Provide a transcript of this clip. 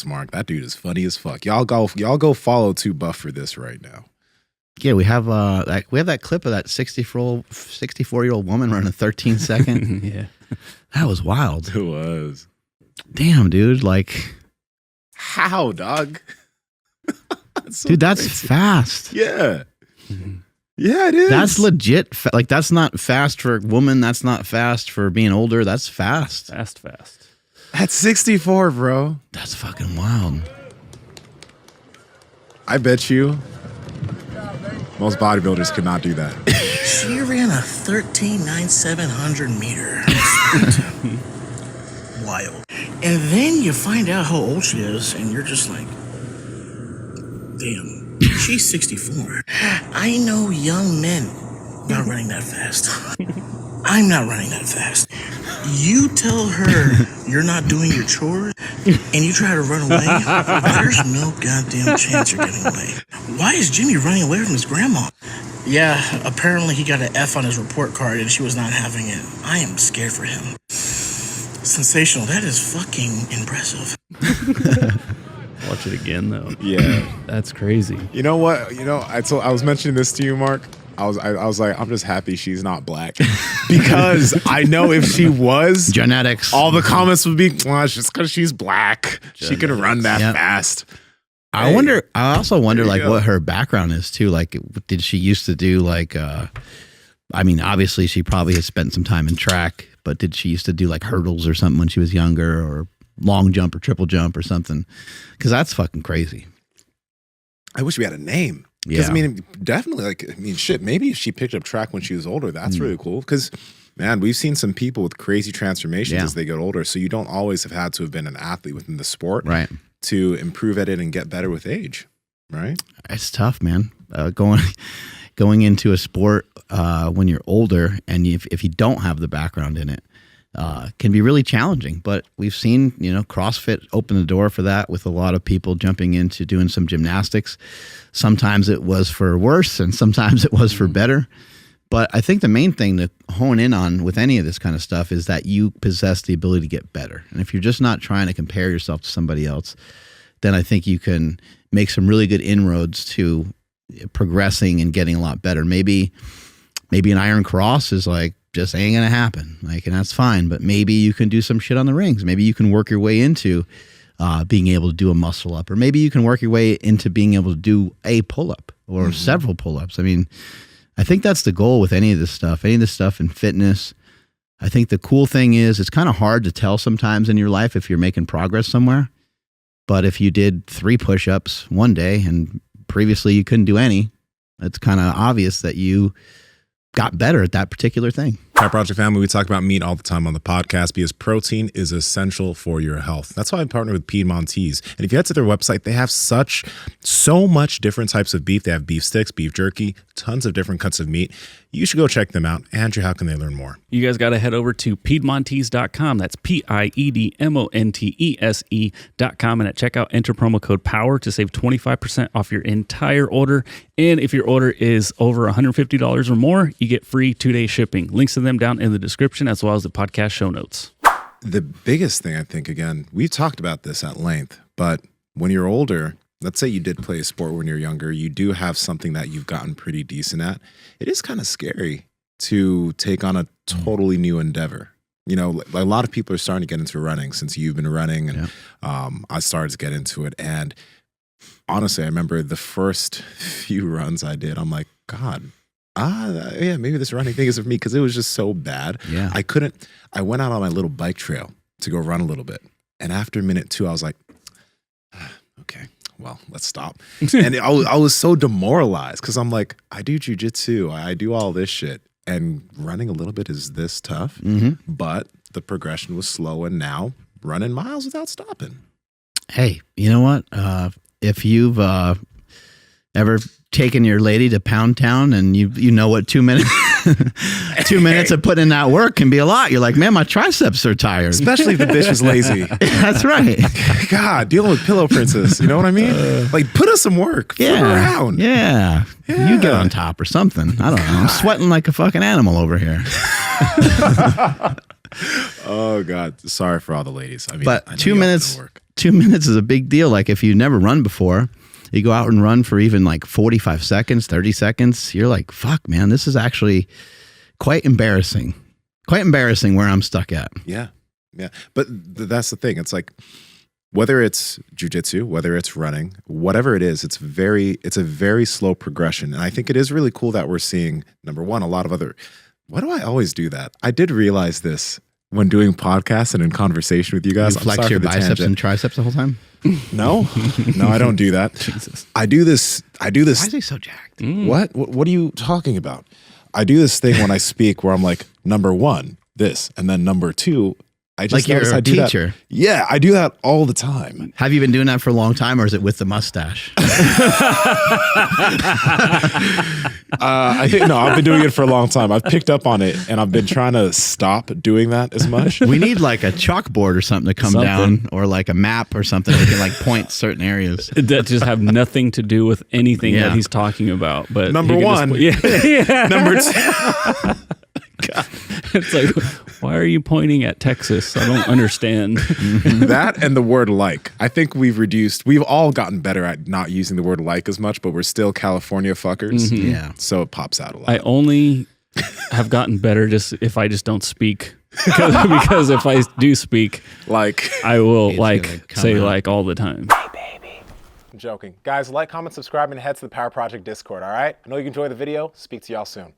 Mark. That dude is funny as fuck. Y'all go follow Too Buff for this right now. Yeah, we have that clip of that 64-year-old woman running a 13-second. Yeah. That was wild. It was. Damn, dude. Like, how, dog? Dude, that's fast. Yeah. Yeah, it is. That's legit. Like, that's not fast for a woman. That's not fast for being older. That's fast. Fast. That's 64, bro. That's fucking wild. I bet you most bodybuilders could not do that. She ran a 13.9700 meter. Wild. And then you find out how old she is, and you're just like, damn, she's 64. I know young men not running that fast. I'm not running that fast. You tell her you're not doing your chores, and you try to run away, there's no goddamn chance you're getting away. Why is Jimmy running away from his grandma? Yeah, apparently he got an F on his report card, and she was not having it. I am scared for him. Sensational. That is fucking impressive. Watch it again, though. Yeah. That's crazy. You know what? I was mentioning this to you, Mark. I was like, I'm just happy she's not black, because I know if she was, genetics, all the comments would be, well, it's just because she's black, she can run that fast. I also wonder like what her background is too. Like, did she used to do like, I mean, obviously she probably has spent some time in track, but did she used to do like hurdles or something when she was younger, or long jump or triple jump or something? Because that's fucking crazy. I wish we had a name. Yeah. I mean, definitely, shit, maybe if she picked up track when she was older, that's really cool. Because, man, we've seen some people with crazy transformations as they get older. So you don't always have had to have been an athlete within the sport to improve at it and get better with age, right? It's tough, man. Going into a sport when you're older, and if you don't have the background in it, can be really challenging. But we've seen, CrossFit open the door for that, with a lot of people jumping into doing some gymnastics. Sometimes it was for worse, and sometimes it was for better. But I think the main thing to hone in on with any of this kind of stuff is that you possess the ability to get better. And if you're just not trying to compare yourself to somebody else, then I think you can make some really good inroads to progressing and getting a lot better. Maybe an Iron Cross is like, just ain't gonna happen, and that's fine. But maybe you can do some shit on the rings. Maybe you can work your way into being able to do a muscle up, or maybe you can work your way into being able to do a pull up or several pull ups. I mean, I think that's the goal with any of this stuff in fitness. I think the cool thing is it's kind of hard to tell sometimes in your life if you're making progress somewhere. But if you did 3 push-ups one day and previously you couldn't do any, it's kind of obvious that you got better at that particular thing. Fat Project family, we talk about meat all the time on the podcast because protein is essential for your health. That's why I partner with Piedmontese. And if you head to their website, they have so much different types of beef. They have beef sticks, beef jerky, tons of different cuts of meat. You should go check them out. Andrew, how can they learn more? You guys got to head over to Piedmontese.com. That's Piedmontese.com. And at checkout, enter promo code POWER to save 25% off your entire order. And if your order is over $150 or more, you get free 2-day shipping. Links to them down in the description, as well as the podcast show notes. The biggest thing, I think, again, we've talked about this at length, but when you're older, let's say you did play a sport when you're younger, you do have something that you've gotten pretty decent at. It is kind of scary to take on a totally new endeavor. A lot of people are starting to get into running since you've been running, and I started to get into it. And honestly, I remember the first few runs I did, I'm like, God, maybe this running thing is for me, because it was just so bad. Yeah. I went out on my little bike trail to go run a little bit. And after minute 2, I was like, okay, well, let's stop. And I was so demoralized because I'm like, I do jujitsu, I do all this shit, and running a little bit is this tough. But the progression was slow, and now running miles without stopping. Hey, you know what? If you've ever taken your lady to Pound Town, and you know what 2 minutes 2 minutes of putting in that work can be a lot. You're like, man, my triceps are tired. Especially if the bitch is lazy. That's right. God, dealing with Pillow Princess. You know what I mean? Like, put us some work. Flip around. Yeah. You get on top or something. I don't know. I'm sweating like a fucking animal over here. Oh, God. Sorry for all the ladies. I mean, but 2 minutes. 2 minutes is a big deal. Like if you've never run before, you go out and run for even like 45 seconds, 30 seconds. You're like, fuck, man, this is actually quite embarrassing. Quite embarrassing where I'm stuck at. Yeah. Yeah. But that's the thing. It's like, whether it's jujitsu, whether it's running, whatever it is, it's a very slow progression. And I think it is really cool that we're seeing, number one, a lot of other, why do I always do that? I did realize this when doing podcasts and in conversation with you guys. You flex your biceps and triceps the whole time? No, I don't do that. Jesus. I do this. Why is he so jacked? What are you talking about? I do this thing when I speak where I'm like, number one, this, and then number two, I just Like you're a do teacher. That. Yeah, I do that all the time. Have you been doing that for a long time, or is it with the mustache? I think no, I've been doing it for a long time. I've picked up on it, and I've been trying to stop doing that as much. We need like a chalkboard or something to come down, or like a map or something we can like point certain areas. That just have nothing to do with anything Yeah. that he's talking about. But Number he can one. yeah. Number two. It's like, why are you pointing at Texas? I don't understand. That and the word like. I think we've all gotten better at not using the word like as much, but we're still California fuckers. Yeah. So it pops out a lot. I only have gotten better just if I just don't speak. Because if I do speak, like, I will It's like gonna come say out. like all the time. I'm joking. Guys, like, comment, subscribe, and head to the Power Project Discord, all right? I know you enjoyed the video. Speak to y'all soon.